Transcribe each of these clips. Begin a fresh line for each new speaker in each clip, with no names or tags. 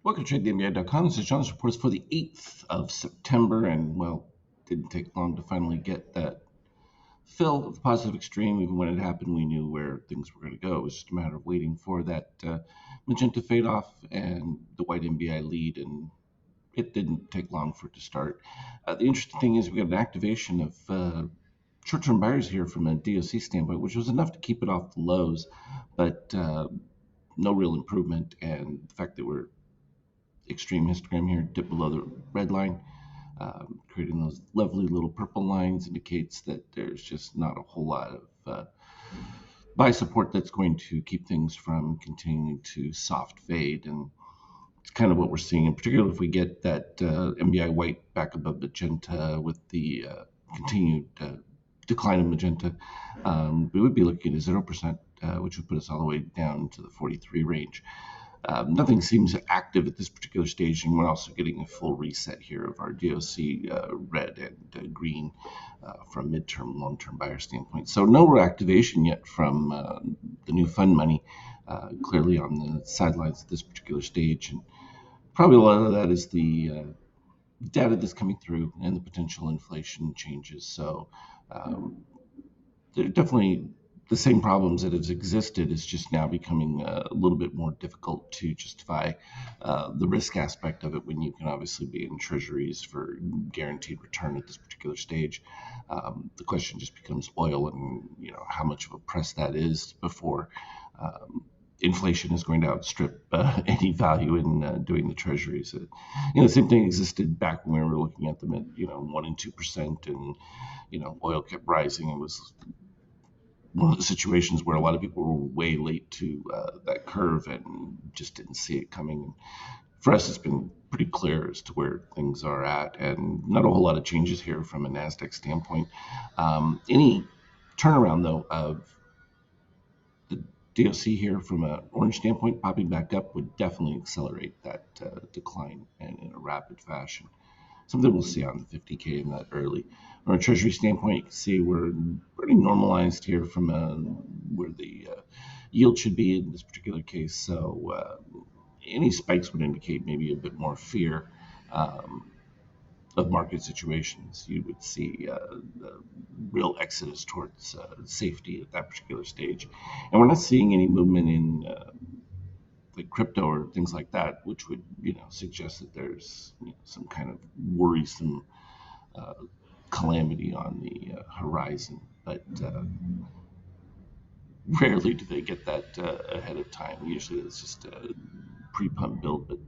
Welcome to TradeTheNBA.com. This is John's reports for the 8th of September, and well, didn't take long to finally get that fill of the positive extreme. Even when it happened, we knew where things were going to go. It was just a matter of waiting for that magenta fade off and the white NBI lead, and it didn't take long for it to start. The interesting thing is we got an activation of short-term buyers here from a DOC standpoint, which was enough to keep it off the lows, but no real improvement. And the fact that we're extreme histogram here, dip below the red line, creating those lovely little purple lines indicates that there's just not a whole lot of buy support that's going to keep things from continuing to soft fade. And it's kind of what we're seeing, in particular if we get that MBI white back above magenta with the continued decline of magenta, we would be looking at 0%, which would put us all the way down to the 43 range. Nothing seems active at this particular stage, and we're also getting a full reset here of our DOC red and green from midterm, long-term buyer standpoint. So no reactivation yet from the new fund money, clearly on the sidelines at this particular stage. And probably a lot of that is the data that's coming through and the potential inflation changes. So there are definitely the same problems that have existed. Is just now becoming a little bit more difficult to justify the risk aspect of it when you can obviously be in treasuries for guaranteed return at this particular stage. The question just becomes oil and how much of a press that is before inflation is going to outstrip any value in doing the treasuries. The same thing existed back when we were looking at them at 1 and 2%, and oil kept rising. It was one of the situations where a lot of people were way late to that curve and just didn't see it coming. For us, it's been pretty clear as to where things are at, and not a whole lot of changes here from a NASDAQ standpoint. Any turnaround, though, of the DOC here from an orange standpoint popping back up would definitely accelerate that decline and in a rapid fashion. Something we'll see on the 50K in that early. From a treasury standpoint, you can see we're pretty normalized here from where the yield should be in this particular case. So any spikes would indicate maybe a bit more fear of market situations. You would see the real exodus towards safety at that particular stage. And we're not seeing any movement in like crypto or things like that, which would suggest that there's some kind of worrisome calamity on the horizon. But rarely do they get that ahead of time. Usually it's just a pre-pump build. But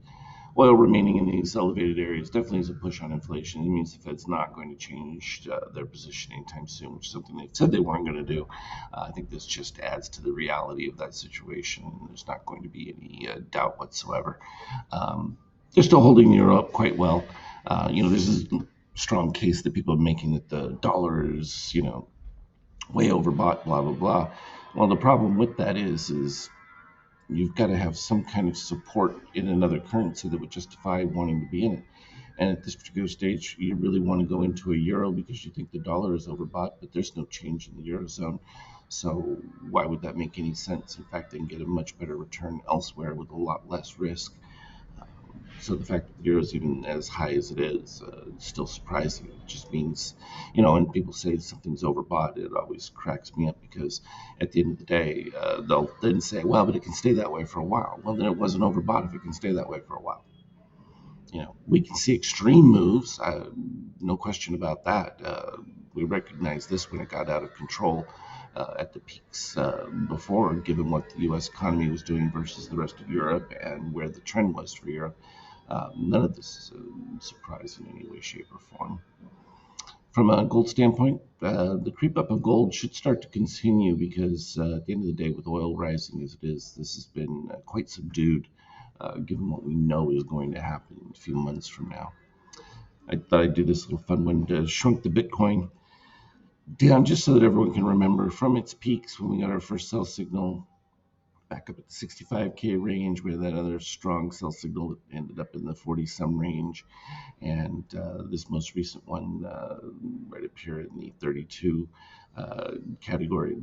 oil remaining in these elevated areas definitely is a push on inflation. It means the Fed's not going to change their position anytime soon, which is something they said they weren't going to do. I think this just adds to the reality of that situation. There's not going to be any doubt whatsoever. They're still holding the euro up quite well. There's a strong case that people are making that the dollar is, way overbought, blah, blah, blah. Well, the problem with that is you've got to have some kind of support in another currency that would justify wanting to be in it. And at this particular stage, you really want to go into a euro because you think the dollar is overbought, but there's no change in the eurozone. So why would that make any sense? In fact, they can get a much better return elsewhere with a lot less risk. So the fact that the euro is even as high as it is still surprising. It just means, when people say something's overbought, it always cracks me up because at the end of the day, they'll then say, well, but it can stay that way for a while. Well, then it wasn't overbought if it can stay that way for a while. We can see extreme moves, no question about that. We recognized this when it got out of control at the peaks before, given what the U.S. economy was doing versus the rest of Europe and where the trend was for Europe. None of this is a surprise in any way, shape, or form. From a gold standpoint, the creep up of gold should start to continue because at the end of the day, with oil rising as it is, this has been quite subdued given what we know is going to happen in a few months from now. I thought I'd do this little fun one to shrink the Bitcoin down just so that everyone can remember from its peaks when we got our first sell signal back up at the 65K range, where that other strong sell signal ended up in the 40-some range. And this most recent one right up here in the 32 category.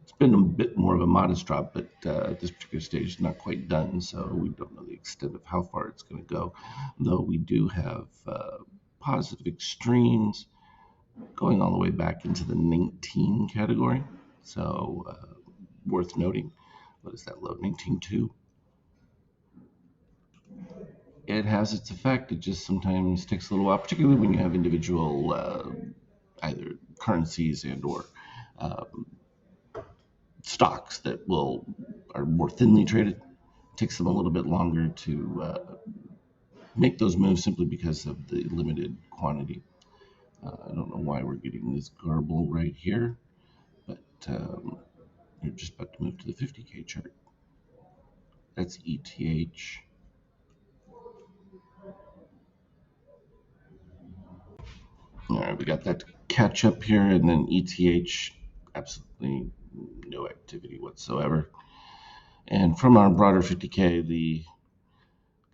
It's been a bit more of a modest drop, but at this particular stage, it's not quite done, so we don't know the extent of how far it's going to go. Though we do have positive extremes going all the way back into the 19 category. So worth noting. What is that low? 19.2. It has its effect. It just sometimes takes a little while, particularly when you have individual either currencies and or um, stocks that will are more thinly traded. It takes them a little bit longer to make those moves simply because of the limited quantity. I don't know why we're getting this garble right here, but we're just about to move to the 50K chart. That's ETH. All right, we got that to catch up here, and then ETH, absolutely no activity whatsoever. And from our broader 50K, the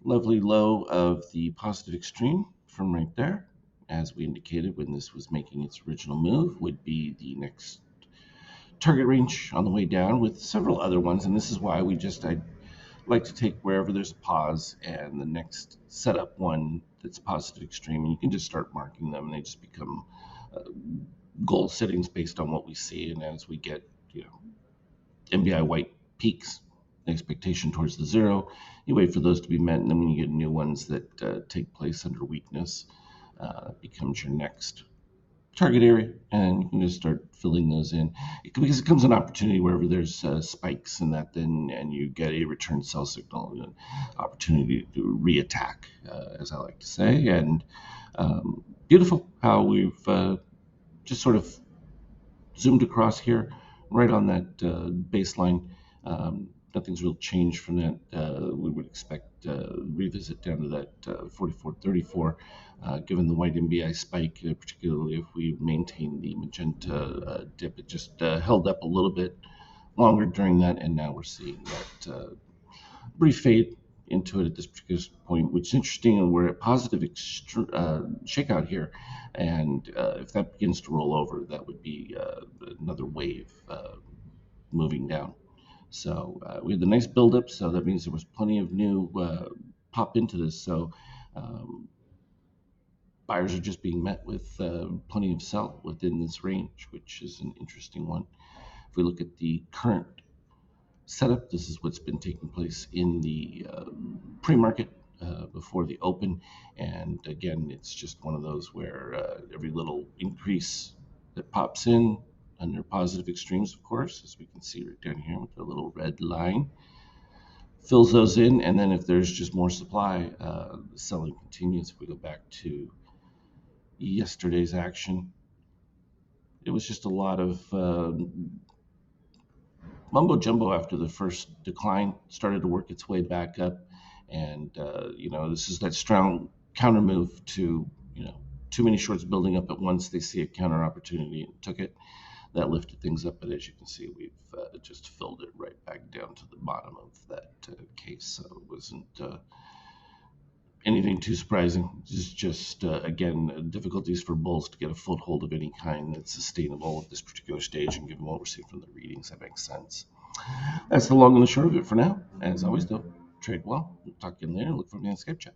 lovely low of the positive extreme from right there, as we indicated when this was making its original move, would be the next target range on the way down, with several other ones. And this is why I like to take wherever there's a pause and the next setup one that's positive extreme, and you can just start marking them, and they just become uh, goal settings based on what we see. And as we get, MBI white peaks, expectation towards the zero, you wait for those to be met, and then when you get new ones that take place under weakness, becomes your next target area, and you can just start filling those in, because it comes an opportunity wherever there's spikes in that, then and you get a return sell signal and an opportunity to reattack, as I like to say. And beautiful how we've just sort of zoomed across here, right on that baseline. Nothing's real changed from that. We would expect revisit down to that 44.34, given the white MBI spike, particularly if we maintain the magenta dip. It just held up a little bit longer during that, and now we're seeing that brief fade into it at this particular point, which is interesting. And we're at positive shakeout here, and if that begins to roll over, that would be another wave moving down. So we had the nice buildup, so that means there was plenty of new pop into this. So buyers are just being met with plenty of sell within this range, which is an interesting one. If we look at the current setup, this is what's been taking place in the pre-market before the open. And again, it's just one of those where every little increase that pops in under positive extremes, of course, as we can see right down here with the little red line, fills those in. And then if there's just more supply, the selling continues. If we go back to yesterday's action, it was just a lot of mumbo jumbo after the first decline, started to work its way back up. And, this is that strong counter move to, too many shorts building up at once. They see a counter opportunity and took it. That lifted things up. But as you can see, we've just filled it right back down to the bottom of that case. So it wasn't anything too surprising. It's just again, difficulties for bulls to get a foothold of any kind that's sustainable at this particular stage, and given what we're seeing from the readings, that makes sense. That's the long and the short of it for now. As always, though, trade well. We'll talk again later. Look for me on Skype chat.